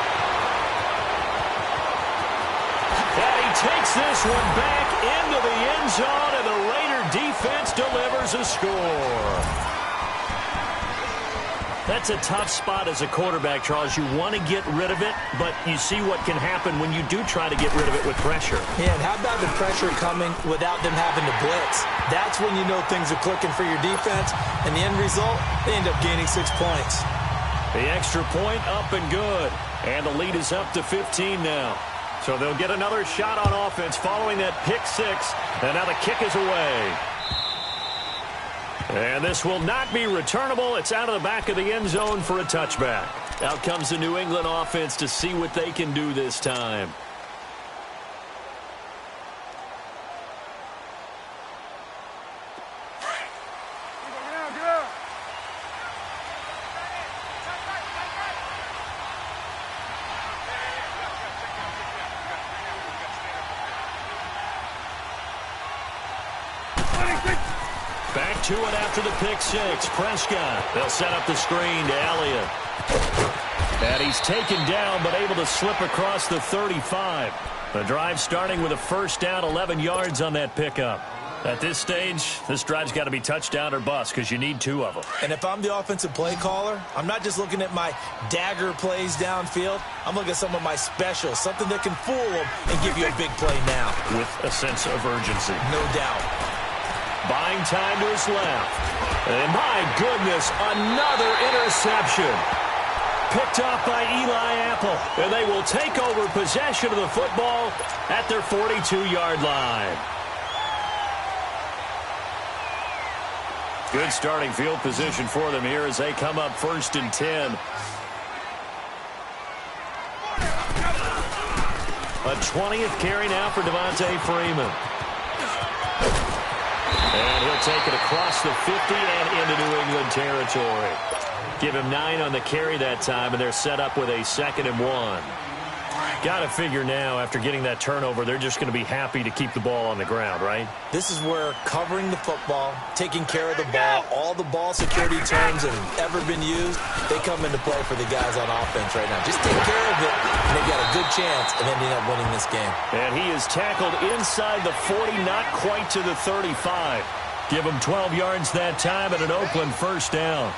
And he takes this one back into the end zone, and the Raider defense delivers a score. That's a tough spot as a quarterback, Charles. You want to get rid of it, but you see what can happen when you do try to get rid of it with pressure. Yeah, and how about the pressure coming without them having to blitz? That's when you know things are clicking for your defense, and the end result, they end up gaining 6 points. The extra point up and good, and the lead is up to 15 now. So they'll get another shot on offense following that pick six, and now the kick is away. And this will not be returnable. It's out of the back of the end zone for a touchback. Out comes the New England offense to see what they can do this time. Back to it after the pick six. Prescott. They'll set up the screen to Elliott. And he's taken down but able to slip across the 35. The drive starting with a first down, 11 yards on that pickup. At this stage, this drive's got to be touchdown or bust because you need 2 of them. And if I'm the offensive play caller, I'm not just looking at my dagger plays downfield. I'm looking at some of my specials, something that can fool them and give you a big play now. With a sense of urgency. No doubt. Buying time to his left. And my goodness, another interception. Picked off by Eli Apple. And they will take over possession of the football at their 42-yard line. Good starting field position for them here as they come up 1st and 10. A 20th carry now for Devontae Freeman. And he'll take it across the 50 and into New England territory. Give him 9 on the carry that time, and they're set up with a 2nd and 1. Got to figure now, after getting that turnover, they're just going to be happy to keep the ball on the ground, right? This is where covering the football, taking care of the ball, all the ball security terms that have ever been used, they come into play for the guys on offense right now. Just take care of it, and they've got a good chance of ending up winning this game. And he is tackled inside the 40, not quite to the 35. Give him 12 yards that time and an Oakland first down.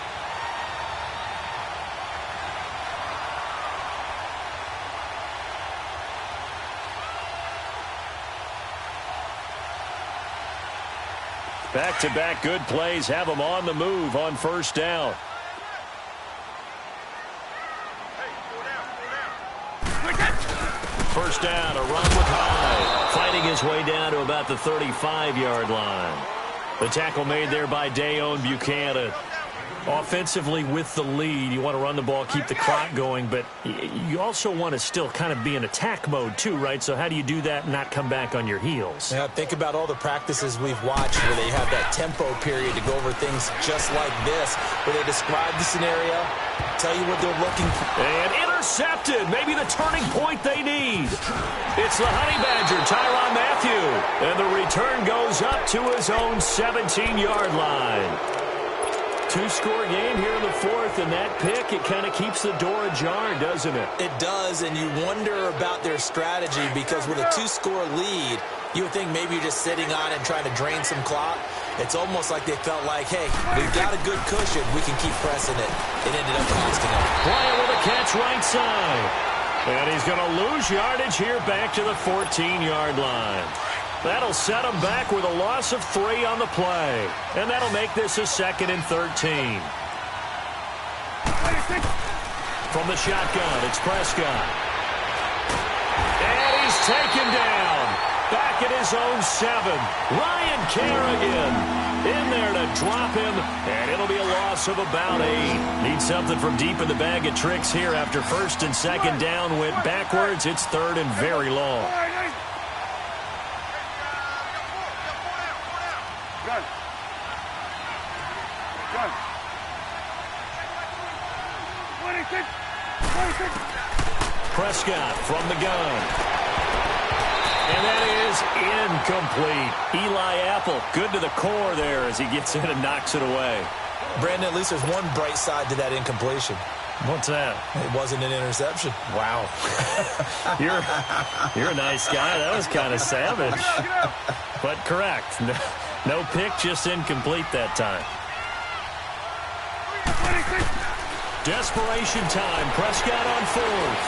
Back-to-back good plays have them on the move on first down. First down, a run with Hyde. Fighting his way down to about the 35-yard line. The tackle made there by Dayon Buchanan. Offensively with the lead, you want to run the ball, keep the clock going, but you also want to still kind of be in attack mode too, right? So how do you do that and not come back on your heels? Yeah, think about all the practices we've watched where they have that tempo period to go over things just like this, where they describe the scenario, tell you what they're looking for. And intercepted, maybe the turning point they need. It's the Honey Badger, Tyrann Mathieu, and the return goes up to his own 17-yard line. 2-score game here in the 4th, and that pick, it kind of keeps the door ajar, doesn't it? It does, and you wonder about their strategy because with a 2-score lead, you would think maybe you're just sitting on it and trying to drain some clock. It's almost like they felt like, hey, we've got a good cushion. We can keep pressing it. It ended up costing them. Bryant with a catch right side. And he's going to lose yardage here back to the 14-yard line. That'll set him back with a loss of 3 on the play. And that'll make this a 2nd and 13. From the shotgun, it's Prescott. And he's taken down. Back at his own 7. Ryan Kerrigan in there to drop him. And it'll be a loss of about 8. Need something from deep in the bag of tricks here after 1st and 2nd down went backwards. It's 3rd and very long. Prescott from the gun. And that is incomplete. Eli Apple, good to the core there as he gets in and knocks it away. Brandon, at least there's one bright side to that incompletion. What's that? It wasn't an interception. Wow. You're a nice guy. That was kind of savage. But correct. No pick, just incomplete that time. Desperation time. Prescott on fourth.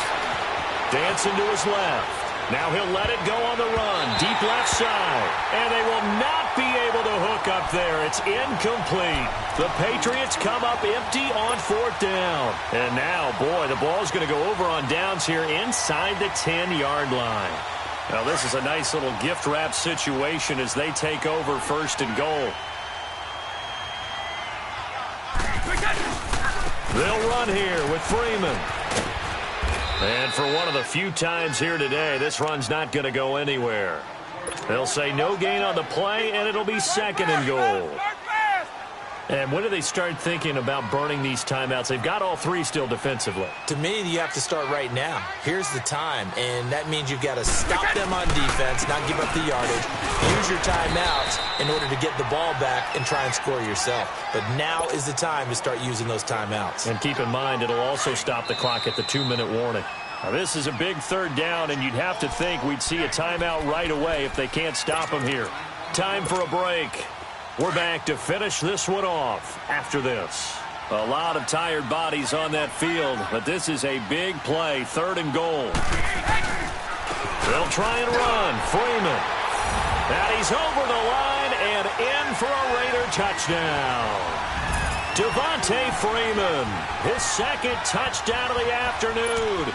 Dancing to his left. Now he'll let it go on the run. Deep left side. And they will not be able to hook up there. It's incomplete. The Patriots come up empty on fourth down. And now, boy, the ball's going to go over on downs here inside the 10-yard line. Now this is a nice little gift wrap situation as they take over first and goal. They'll run here with Freeman. And for one of the few times here today, this run's not going to go anywhere. They'll say no gain on the play, and it'll be second and goal. And when do they start thinking about burning these timeouts? They've got all three still defensively. To me, you have to start right now. Here's the time, and that means you've got to stop them on defense, not give up the yardage, use your timeouts in order to get the ball back and try and score yourself. But now is the time to start using those timeouts. And keep in mind, it'll also stop the clock at the 2-minute warning. Now, this is a big third down, and you'd have to think we'd see a timeout right away if they can't stop them here. Time for a break. We're back to finish this one off after this. A lot of tired bodies on that field, but this is a big play, third and goal. They'll try and run. Freeman. And he's over the line and in for a Raider touchdown. Devontae Freeman, his second touchdown of the afternoon.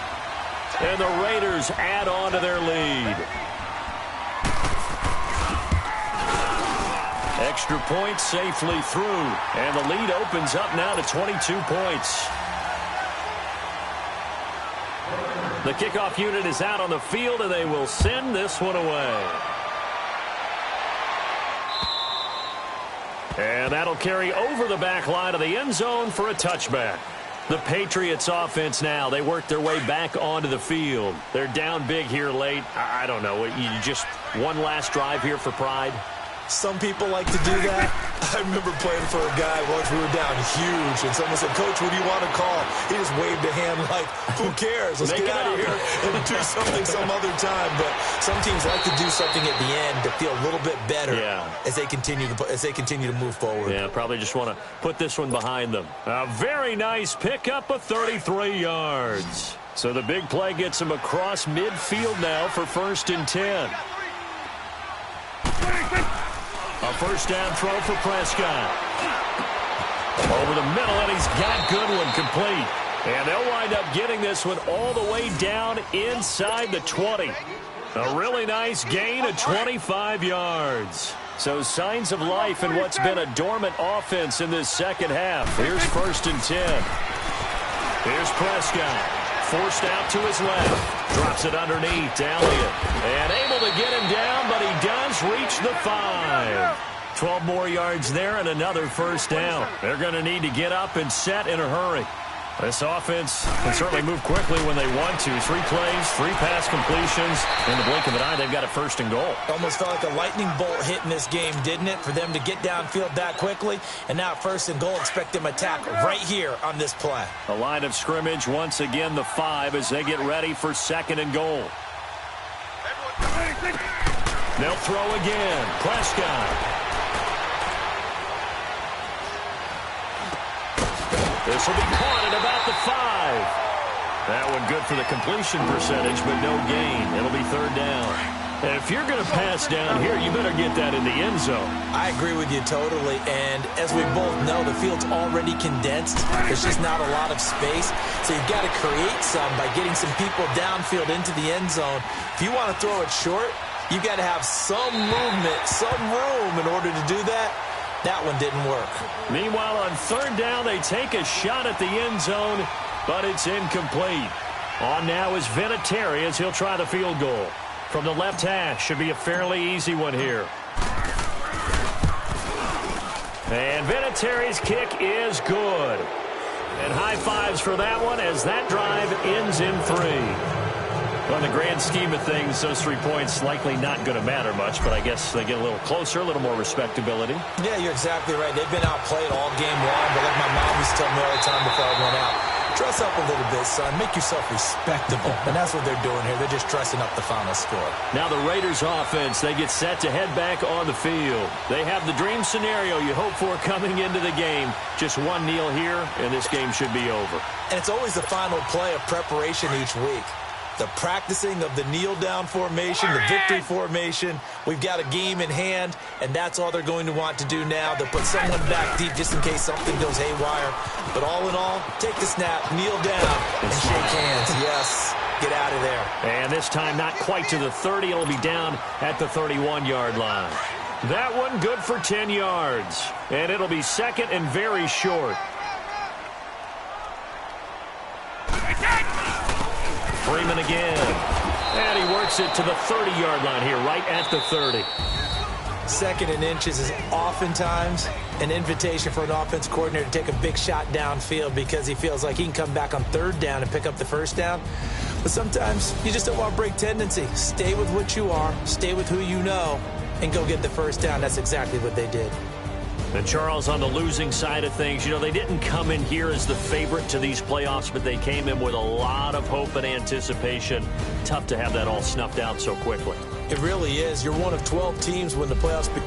And the Raiders add on to their lead. Extra point safely through, and the lead opens up now to 22 points. The kickoff unit is out on the field, and they will send this one away. And that'll carry over the back line of the end zone for a touchback. The Patriots offense now, they work their way back onto the field. They're down big here late. I don't know, you just one last drive here for pride? Some people like to do that. I remember playing for a guy once. We were down huge, and someone said, "Coach, what do you want to call?" He just waved a hand like, "Who cares? Let's get out of here and do something some other time." But some teams like to do something at the end to feel a little bit better as they continue to move forward. Yeah, probably just want to put this one behind them. A very nice pickup of 33 yards. So the big play gets them across midfield now for first and 10. A first down throw for Prescott. Over the middle, and he's got Goodwin complete. And they'll wind up getting this one all the way down inside the 20. A really nice gain of 25 yards. So signs of life in what's been a dormant offense in this second half. Here's first and 10. Here's Prescott. Forced out to his left. Drops it underneath to Elliott. And able to get him down, but he does reach the 5. 12 more yards there and another first down. They're going to need to get up and set in a hurry. This offense can certainly move quickly when they want to. 3 plays, 3 pass completions. In the blink of an eye, they've got a first and goal. Almost felt like a lightning bolt hit in this game, didn't it? For them to get downfield that quickly. And now first and goal, expect them to attack right here on this play. The line of scrimmage, once again, the 5 as they get ready for second and goal. They'll throw again. Prescott. This will be caught at about the 5. That one good for the completion percentage, but no gain. It'll be third down. And if you're going to pass down here, you better get that in the end zone. I agree with you totally. And as we both know, the field's already condensed. There's just not a lot of space. So you've got to create some by getting some people downfield into the end zone. If you want to throw it short, you've got to have some movement, some room in order to do that. That one didn't work. Meanwhile, on third down, they take a shot at the end zone, but it's incomplete. On now is Vinatieri as he'll try the field goal. From the left hash, should be a fairly easy one here. And Vinatieri's kick is good. And high fives for that one as that drive ends in 3. Well, in the grand scheme of things, those 3 points likely not going to matter much, but I guess they get a little closer, a little more respectability. Yeah, you're exactly right. They've been outplayed all game long, but like my mom used to tell me all the time before I went out, Dress up a little bit, son. Make yourself respectable. And that's what they're doing here. They're just dressing up the final score. Now the Raiders offense, they get set to head back on the field. They have the dream scenario you hope for coming into the game. Just one kneel here, and this game should be over. And it's always the final play of preparation each week. The practicing of the kneel-down formation, the victory formation. We've got a game in hand, and that's all they're going to want to do now. They'll put someone back deep just in case something goes haywire. But all in all, take the snap, kneel down, and shake hands. Yes, get out of there. And this time not quite to the 30. It'll be down at the 31-yard line. That one good for 10 yards. And it'll be second and very short. Freeman again. And he works it to the 30-yard line here, right at the 30. Second and inches is oftentimes an invitation for an offense coordinator to take a big shot downfield because he feels like he can come back on third down and pick up the first down. But sometimes you just don't want to break tendency. Stay with what you are, stay with who you know, and go get the first down. That's exactly what they did. And Charles, on the losing side of things, you know, they didn't come in here as the favorite to these playoffs, but they came in with a lot of hope and anticipation. Tough to have that all snuffed out so quickly. It really is. You're one of 12 teams when the playoffs begin.